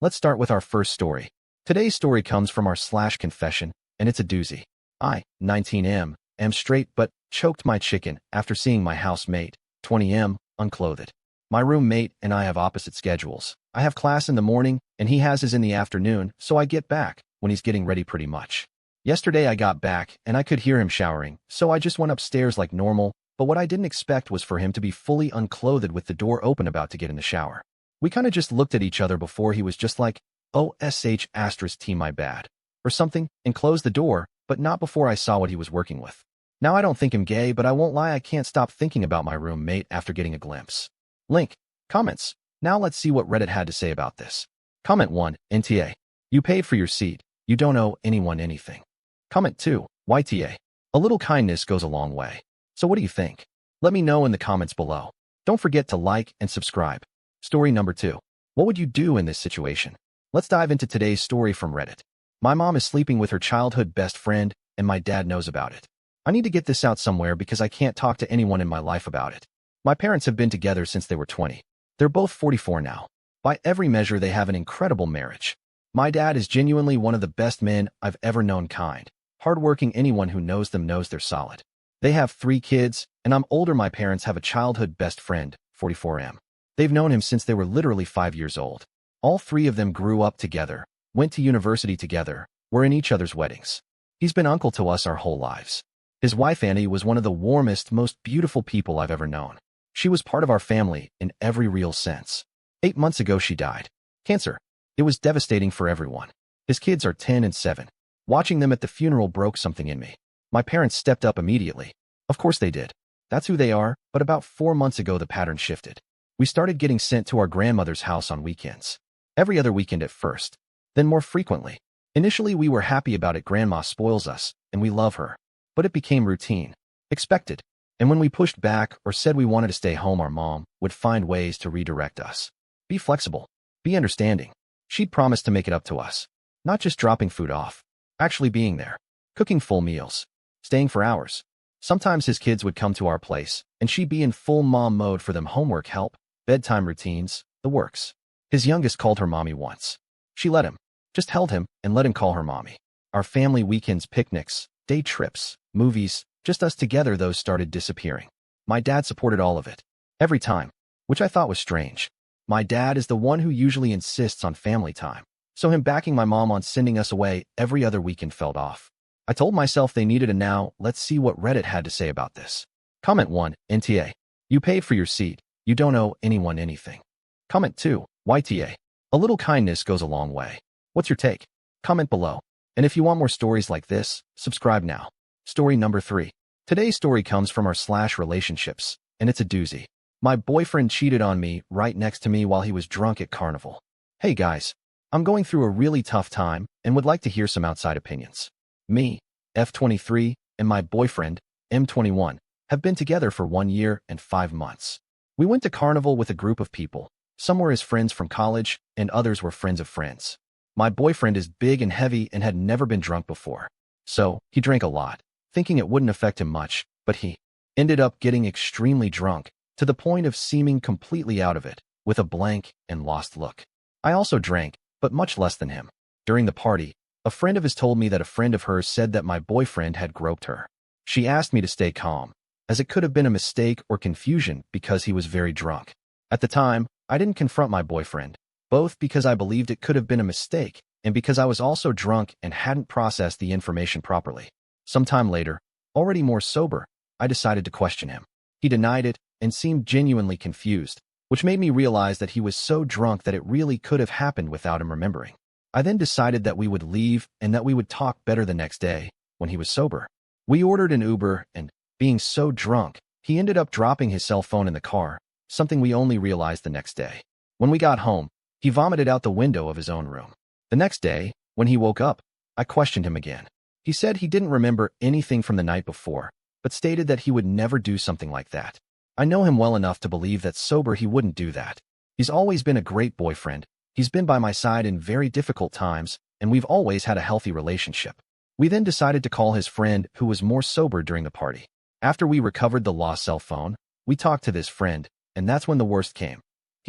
Let's start with our first story. Today's story comes from our slash confession, and it's a doozy. I, 19M, am straight but choked my chicken after seeing my housemate, 20M, unclothed. My roommate and I have opposite schedules. I have class in the morning, and he has his in the afternoon, so I get back when he's getting ready pretty much. Yesterday I got back, and I could hear him showering, so I just went upstairs like normal, but what I didn't expect was for him to be fully unclothed with the door open about to get in the shower. We kinda just looked at each other before he was just like, "OSH*T my bad," or something, and closed the door, but not before I saw what he was working with. Now I don't think him gay, but I won't lie, I can't stop thinking about my roommate after getting a glimpse. Link. Comments. Now let's see what Reddit had to say about this. Comment 1, NTA. You paid for your seat. You don't owe anyone anything. Comment 2, YTA. A little kindness goes a long way. So what do you think? Let me know in the comments below. Don't forget to like and subscribe. Story number 2. What would you do in this situation? Let's dive into today's story from Reddit. My mom is sleeping with her childhood best friend, and my dad knows about it. I need to get this out somewhere because I can't talk to anyone in my life about it. My parents have been together since they were 20. They're both 44 now. By every measure, they have an incredible marriage. My dad is genuinely one of the best men I've ever known, kind. Hardworking. Anyone who knows them knows they're solid. They have 3 kids, and I'm older. My parents have a childhood best friend, 44M. They've known him since they were literally 5 years old. All 3 of them grew up together, went to university together, were in each other's weddings. He's been uncle to us our whole lives. His wife Annie was one of the warmest, most beautiful people I've ever known. She was part of our family in every real sense. 8 months ago she died. Cancer. It was devastating for everyone. His kids are 10 and 7. Watching them at the funeral broke something in me. My parents stepped up immediately. Of course they did. That's who they are, but about 4 months ago the pattern shifted. We started getting sent to our grandmother's house on weekends. Every other weekend at first, then more frequently. Initially we were happy about it. Grandma spoils us, and we love her. But it became routine. Expected. And when we pushed back or said we wanted to stay home, our mom would find ways to redirect us. Be flexible. Be understanding. She'd promise to make it up to us. Not just dropping food off. Actually being there. Cooking full meals. Staying for hours. Sometimes his kids would come to our place, and she'd be in full mom mode for them: homework help, bedtime routines, the works. His youngest called her mommy once. She let him. Just held him and let him call her mommy. Our family weekends, picnics, day trips, movies, just us together, those started disappearing. My dad supported all of it. Every time. Which I thought was strange. My dad is the one who usually insists on family time. So him backing my mom on sending us away every other weekend felt off. I told myself they needed a now. Let's see what Reddit had to say about this. Comment 1, NTA. You paid for your seat. You don't owe anyone anything. Comment 2, YTA. A little kindness goes a long way. What's your take? Comment below. And if you want more stories like this, subscribe now. Story number 3. Today's story comes from our slash relationships, and it's a doozy. My boyfriend cheated on me right next to me while he was drunk at Carnival. Hey guys, I'm going through a really tough time and would like to hear some outside opinions. Me, F23, and my boyfriend, M21, have been together for 1 year and 5 months. We went to Carnival with a group of people. Some were his friends from college, and others were friends of friends. My boyfriend is big and heavy and had never been drunk before. So, he drank a lot, thinking it wouldn't affect him much, but he ended up getting extremely drunk, to the point of seeming completely out of it, with a blank and lost look. I also drank, but much less than him. During the party, a friend of his told me that a friend of hers said that my boyfriend had groped her. She asked me to stay calm, as it could have been a mistake or confusion because he was very drunk. At the time, I didn't confront my boyfriend, both because I believed it could have been a mistake and because I was also drunk and hadn't processed the information properly. Sometime later, already more sober, I decided to question him. He denied it and seemed genuinely confused, which made me realize that he was so drunk that it really could have happened without him remembering. I then decided that we would leave and that we would talk better the next day, when he was sober. We ordered an Uber, and, being so drunk, he ended up dropping his cell phone in the car, something we only realized the next day. When we got home, he vomited out the window of his own room. The next day, when he woke up, I questioned him again. He said he didn't remember anything from the night before, but stated that he would never do something like that. I know him well enough to believe that sober he wouldn't do that. He's always been a great boyfriend. He's been by my side in very difficult times, and we've always had a healthy relationship. We then decided to call his friend, who was more sober during the party. After we recovered the lost cell phone, we talked to this friend, and that's when the worst came.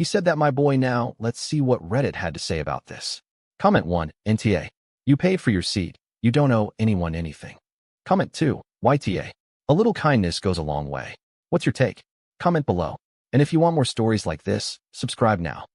He said that, my boy. Now, let's see what Reddit had to say about this. Comment 1, NTA. You paid for your seat. You don't owe anyone anything. Comment 2, YTA. A little kindness goes a long way. What's your take? Comment below. And if you want more stories like this, subscribe now.